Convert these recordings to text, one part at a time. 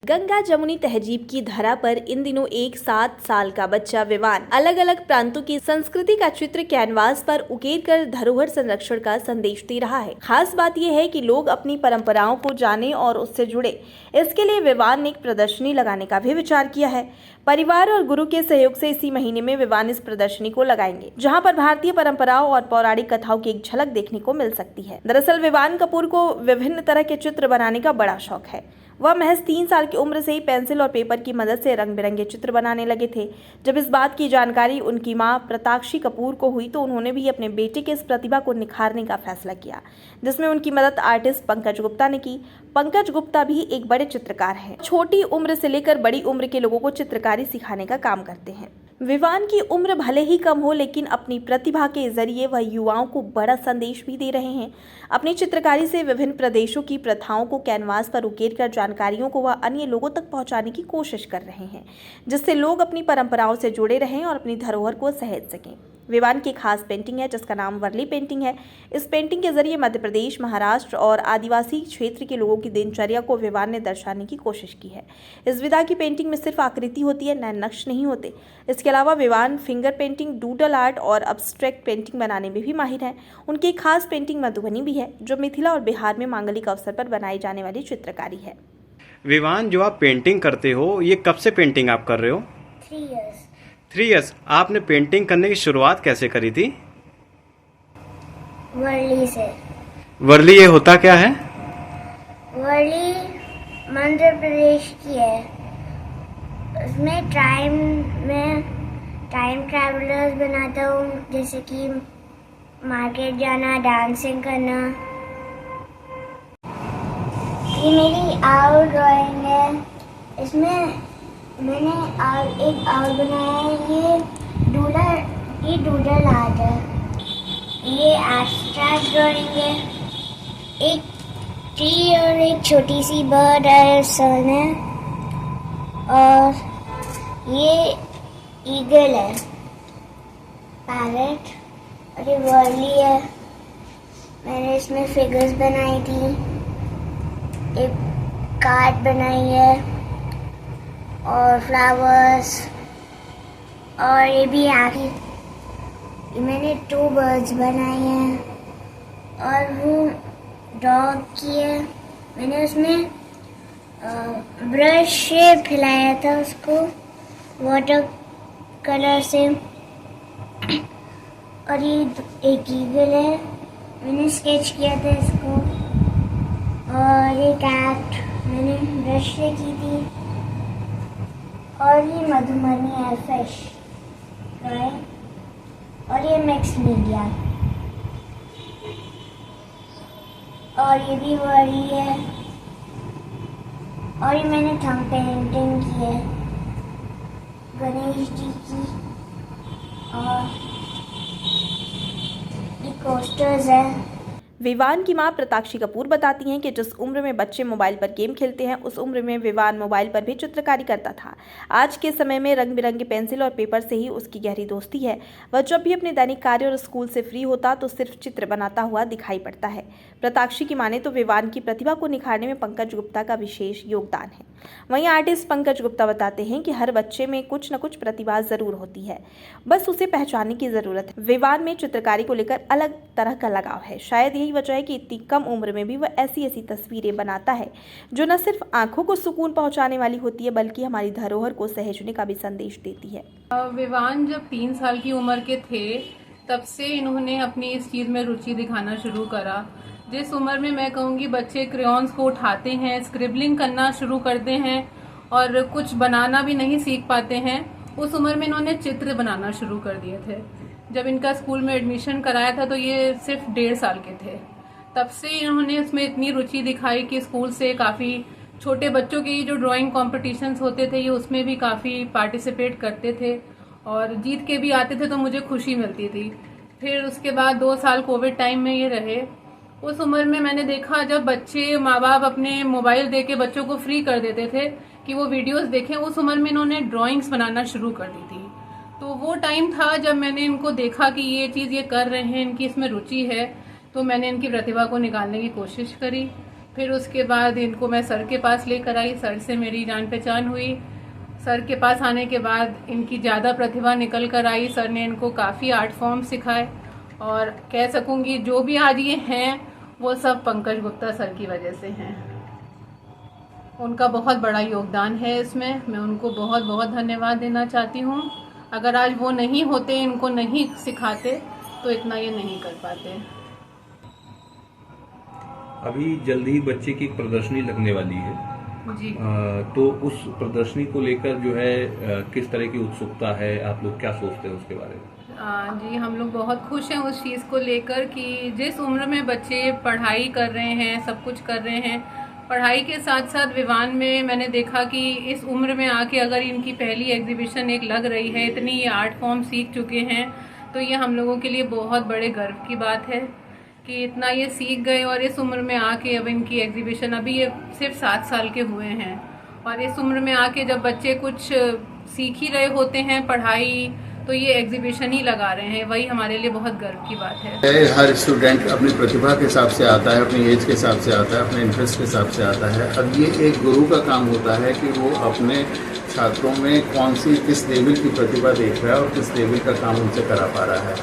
गंगा जमुनी तहजीब की धरा पर इन दिनों एक 7 साल का बच्चा विवान अलग अलग प्रांतों की संस्कृति का चित्र कैनवास पर उकेर कर धरोहर संरक्षण का संदेश दे रहा है। खास बात यह है कि लोग अपनी परंपराओं को जाने और उससे जुड़े। इसके लिए विवान ने एक प्रदर्शनी लगाने का भी विचार किया है। परिवार और गुरु के सहयोग से इसी महीने में विवान इस प्रदर्शनी को लगाएंगे, जहां पर भारतीय परंपराओं और पौराणिक कथाओं की एक झलक देखने को मिल सकती है। दरअसल विवान कपूर को विभिन्न तरह के चित्र बनाने का बड़ा शौक है। वह महज 3 साल की उम्र से ही पेंसिल और पेपर की मदद से रंग बिरंगे चित्र बनाने लगे थे। जब इस बात की जानकारी उनकी मां प्रताक्षी कपूर को हुई तो उन्होंने भी अपने बेटे के इस प्रतिभा को निखारने का फैसला किया, जिसमें उनकी मदद आर्टिस्ट पंकज गुप्ता ने की। पंकज गुप्ता भी एक बड़े चित्रकार हैं। छोटी उम्र से लेकर बड़ी उम्र के लोगों को चित्रकारी सिखाने का काम करते हैं। विवान की उम्र भले ही कम हो, लेकिन अपनी प्रतिभा के जरिए वह युवाओं को बड़ा संदेश भी दे रहे हैं। अपनी चित्रकारी से विभिन्न प्रदेशों की प्रथाओं को कैनवास पर उकेर कर जानकारियों को वह अन्य लोगों तक पहुंचाने की कोशिश कर रहे हैं, जिससे लोग अपनी परंपराओं से जुड़े रहें और अपनी धरोहर को सहेज सकें। विवान की खास पेंटिंग है, जिसका नाम वर्ली पेंटिंग है। इस पेंटिंग के जरिए मध्य प्रदेश, महाराष्ट्र और आदिवासी क्षेत्र के लोगों की दिनचर्या को विवान ने दर्शाने की कोशिश की है। इस विधा की पेंटिंग में सिर्फ आकृति होती है, नए नक्श नहीं होते। इसके अलावा Vivaan finger painting, doodle art और अब्स्ट्रैक्ट पेंटिंग बनाने में भी माहिर हैं। उनकी खास पेंटिंग मधुबनी भी है, जो मिथिला और बिहार में मांगलिक अवसर पर बनाई जाने वाली चित्रकारी है। विवान, जो आप पेंटिंग करते हो, ये कब से पेंटिंग आप कर रहे हो? 3 years। 3 इयर्स। आपने पेंटिंग करने की शुरुआत कैसे करी थी? वर्ली से। वर्ली ये होता क्या है? वर्ली मध्य प्रदेश की है। उसमें टाइम ट्रैवलर्स बनाता हूँ, जैसे कि मार्केट जाना, डांसिंग करना। ये मेरी आउट ड्राइंग है। इसमें मैंने एक आउट बनाया है। ये डूडल आर्ट है। ये एब्स्ट्रैक्ट ड्राइंग है। एक ट्री और एक छोटी सी बर्ड है, सन है। और ये ईगल है, पैरेट। और ये वर्ली है। मैंने इसमें फिगर्स बनाई थी, एक कार्ड बनाई है और फ्लावर्स। और ये भी आगे मैंने 2 बर्ड्स बनाए हैं। और वो डॉग की है। मैंने उसमें ब्रश से फैलाया था उसको वाटर कलर से। और ये एक ईगल है, मैंने स्केच किया था इसको। और ये कैट मैंने ब्रश से की थी। और ये मधुबनी है, फिश ड्राइंग। और ये मिक्स मीडिया। और ये भी वर्ली है। और ये मैंने थंब पेंटिंग की है गणेश जी की। और ये कोस्टर्स है। विवान की मां प्रताक्षी कपूर बताती हैं कि जिस उम्र में बच्चे मोबाइल पर गेम खेलते हैं, उस उम्र में विवान मोबाइल पर भी चित्रकारी करता था। आज के समय में रंग बिरंगे पेंसिल और पेपर से ही उसकी गहरी दोस्ती है। वह जब भी अपने दैनिक कार्य और स्कूल से फ्री होता तो सिर्फ चित्र बनाता हुआ दिखाई पड़ता है। प्रताक्षी की माने तो विवान की प्रतिभा को निखारने में पंकज गुप्ता का विशेष योगदान है। वहीं आर्टिस्ट पंकज गुप्ता बताते हैं कि हर बच्चे में कुछ न कुछ प्रतिभा जरूर होती है, बस उसे पहचानने की जरूरत है। विवान में चित्रकारी को लेकर अलग तरह का लगाव है। शायद यही वजह है कि इतनी कम उम्र में भी वह ऐसी तस्वीरें बनाता है जो न सिर्फ आंखों को सुकून पहुंचाने वाली होती है, बल्कि हमारी धरोहर को सहेजने का भी संदेश देती है। विवान जब 3 साल की उम्र के थे, तब से इन्होंने अपनी इस चीज में रुचि दिखाना शुरू करा। जिस उम्र में मैं कहूँगी बच्चे क्रेयॉन्स को उठाते हैं, स्क्रिबलिंग करना शुरू करते हैं और कुछ बनाना भी नहीं सीख पाते हैं, उस उम्र में इन्होंने चित्र बनाना शुरू कर दिए थे। जब इनका स्कूल में एडमिशन कराया था तो ये सिर्फ 1.5 साल के थे। तब से इन्होंने उसमें इतनी रुचि दिखाई कि स्कूल से काफ़ी छोटे बच्चों के जो ड्राइंग कॉम्पिटिशन्स होते थे, ये उसमें भी काफ़ी पार्टिसिपेट करते थे और जीत के भी आते थे, तो मुझे खुशी मिलती थी। फिर उसके बाद 2 साल कोविड टाइम में ये रहे। उस उम्र में मैंने देखा जब बच्चे, माँ बाप अपने मोबाइल दे के बच्चों को फ्री कर देते थे कि वो वीडियोस देखें, उस उम्र में इन्होंने ड्राइंग्स बनाना शुरू कर दी थी। तो वो टाइम था जब मैंने इनको देखा कि ये चीज़ ये कर रहे हैं, इनकी इसमें रुचि है, तो मैंने इनकी प्रतिभा को निकालने की कोशिश करी। फिर उसके बाद इनको मैं सर के पास लेकर आई, सर से मेरी जान पहचान हुई। सर के पास आने के बाद इनकी ज़्यादा प्रतिभा निकल कर आई। सर ने इनको काफ़ी आर्ट फॉर्म सिखाए और कह सकूँगी जो भी आज ये हैं वो सब पंकज गुप्ता सर की वजह से हैं। उनका बहुत बड़ा योगदान है इसमें, मैं उनको बहुत बहुत धन्यवाद देना चाहती हूँ। अगर आज वो नहीं होते, इनको नहीं सिखाते तो इतना ये नहीं कर पाते। अभी जल्दी ही बच्चे की एक प्रदर्शनी लगने वाली है जी। तो उस प्रदर्शनी को लेकर जो है किस तरह की उत्सुकता है, आप लोग क्या सोचते हैं उसके बारे में? जी, हम लोग बहुत खुश हैं उस चीज़ को लेकर कि जिस उम्र में बच्चे पढ़ाई कर रहे हैं, सब कुछ कर रहे हैं, पढ़ाई के साथ साथ विवान में मैंने देखा कि इस उम्र में आके अगर इनकी पहली एग्जीबिशन एक लग रही है, इतनी ये आर्ट फॉर्म सीख चुके हैं, तो ये हम लोगों के लिए बहुत बड़े गर्व की बात है कि इतना ये सीख गए और इस उम्र में आके अब इनकी एग्जीबिशन, अभी ये सिर्फ 7 साल के हुए हैं और इस उम्र में आके जब बच्चे कुछ सीख ही रहे होते हैं पढ़ाई, तो ये एग्जीबिशन ही लगा रहे हैं, वही हमारे लिए बहुत गर्व की बात है। हर स्टूडेंट अपनी प्रतिभा के हिसाब से आता है, अपनी एज के हिसाब से आता है, अपने इंटरेस्ट के हिसाब से आता है। अब ये एक गुरु का काम होता है कि वो अपने छात्रों में कौन सी किस लेवल की प्रतिभा देख रहा है और किस लेवल का काम उनसे करा पा रहा है।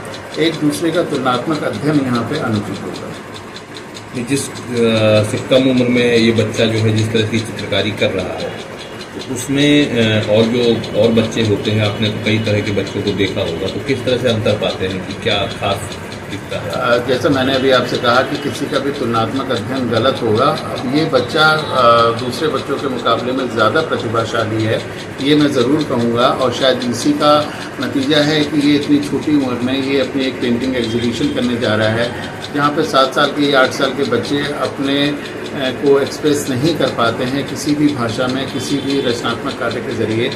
एक दूसरे का तुलनात्मक अध्ययन यहाँ पे अनुचित होगा। जिस से कम उम्र में ये बच्चा जो है जिस तरह की चित्रकारी कर रहा है, तो उसमें और जो और बच्चे होते हैं, आपने तो कई तरह के बच्चों को देखा होगा, तो किस तरह से अंतर पाते हैं कि क्या खास दिखता है? जैसा मैंने अभी आपसे कहा कि किसी का भी तुलनात्मक अध्ययन गलत होगा। अब ये बच्चा दूसरे बच्चों के मुकाबले में ज़्यादा प्रतिभाशाली है, ये मैं ज़रूर कहूँगा, और शायद इसी का नतीजा है कि ये इतनी छोटी उम्र में ये अपनी एक पेंटिंग एग्जीबिशन करने जा रहा है, जहाँ पे 7 साल के 8 साल के बच्चे अपने को एक्सप्रेस नहीं कर पाते हैं किसी भी भाषा में, किसी भी रचनात्मक कार्य के ज़रिए।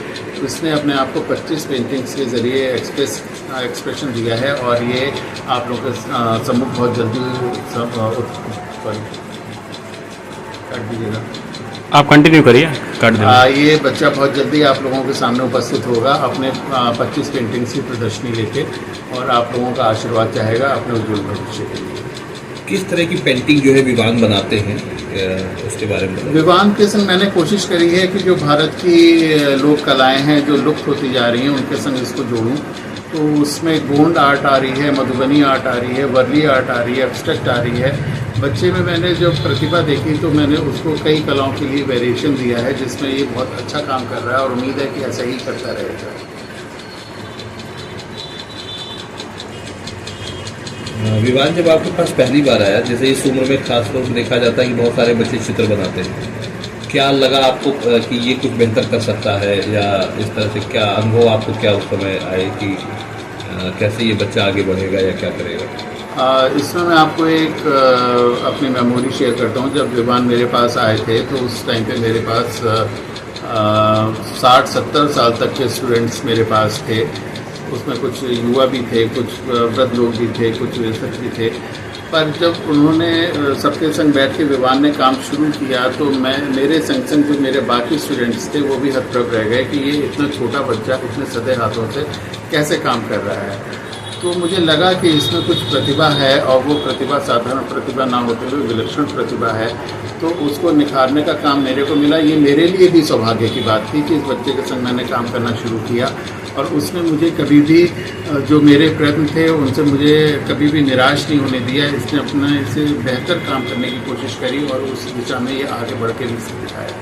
इसने अपने आप को 25 पेंटिंग्स के ज़रिए एक्सप्रेशन दिया है और ये आप लोगों के सम्मुख बहुत जल्दी काट दीजिएगा, आप कंटिन्यू करिए, काट दें। ये बच्चा बहुत जल्दी आप लोगों के सामने उपस्थित होगा अपने 25 पेंटिंग्स की प्रदर्शनी लेके, और आप लोगों का आशीर्वाद चाहेगा अपने उज्ज्वल भविष्य के लिए। किस तरह की पेंटिंग जो है विवान बनाते हैं, उसके बारे में बताइए। विवान के संग मैंने कोशिश करी है कि जो भारत की लोक कलाएं हैं जो लुप्त होती जा रही हैं उनके संग इसको जोड़ूं। तो उसमें गोंड आर्ट आ रही है, मधुबनी आर्ट आ रही है, वर्ली आर्ट आ रही है, एब्स्ट्रैक्ट आ रही है। बच्चे में मैंने जो प्रतिभा देखी तो मैंने उसको कई कलाओं के लिए वेरिएशन दिया है, जिसमें ये बहुत अच्छा काम कर रहा है और उम्मीद है कि ऐसा ही करता रहेगा। विवान जब आपके पास पहली बार आया, जैसे इस उम्र में खासतौर पर देखा जाता है कि बहुत सारे बच्चे चित्र बनाते हैं, क्या लगा आपको कि ये कुछ बेहतर कर सकता है, या इस तरह से क्या अनुभव आपको क्या उस समय आए कि कैसे ये बच्चा आगे बढ़ेगा या क्या करेगा? इसमें मैं आपको एक अपनी मेमोरी शेयर करता हूँ। जब विवान मेरे पास आए थे तो उस टाइम पे मेरे पास 60-70 साल तक के स्टूडेंट्स मेरे पास थे। उसमें कुछ युवा भी थे, कुछ वृद्ध लोग भी थे, कुछ वयस्क भी थे। पर जब उन्होंने सबके संग बैठ के विवान ने काम शुरू किया तो मेरे संग जो मेरे बाकी स्टूडेंट्स थे वो भी हतप्रभ रह गए कि ये इतना छोटा बच्चा इतने सदे हाथों से कैसे काम कर रहा है। तो मुझे लगा कि इसमें कुछ प्रतिभा है और वो प्रतिभा साधारण प्रतिभा ना होते हुए विलक्षण प्रतिभा है, तो उसको निखारने का काम मेरे को मिला। ये मेरे लिए भी सौभाग्य की बात थी कि इस बच्चे के संग मैंने काम करना शुरू किया और उसने मुझे कभी भी जो मेरे प्रयत्न थे उनसे मुझे कभी भी निराश नहीं होने दिया। इसने अपना इसे बेहतर काम करने की कोशिश करी और उस दिशा में ये आगे बढ़ के भी दिखाया।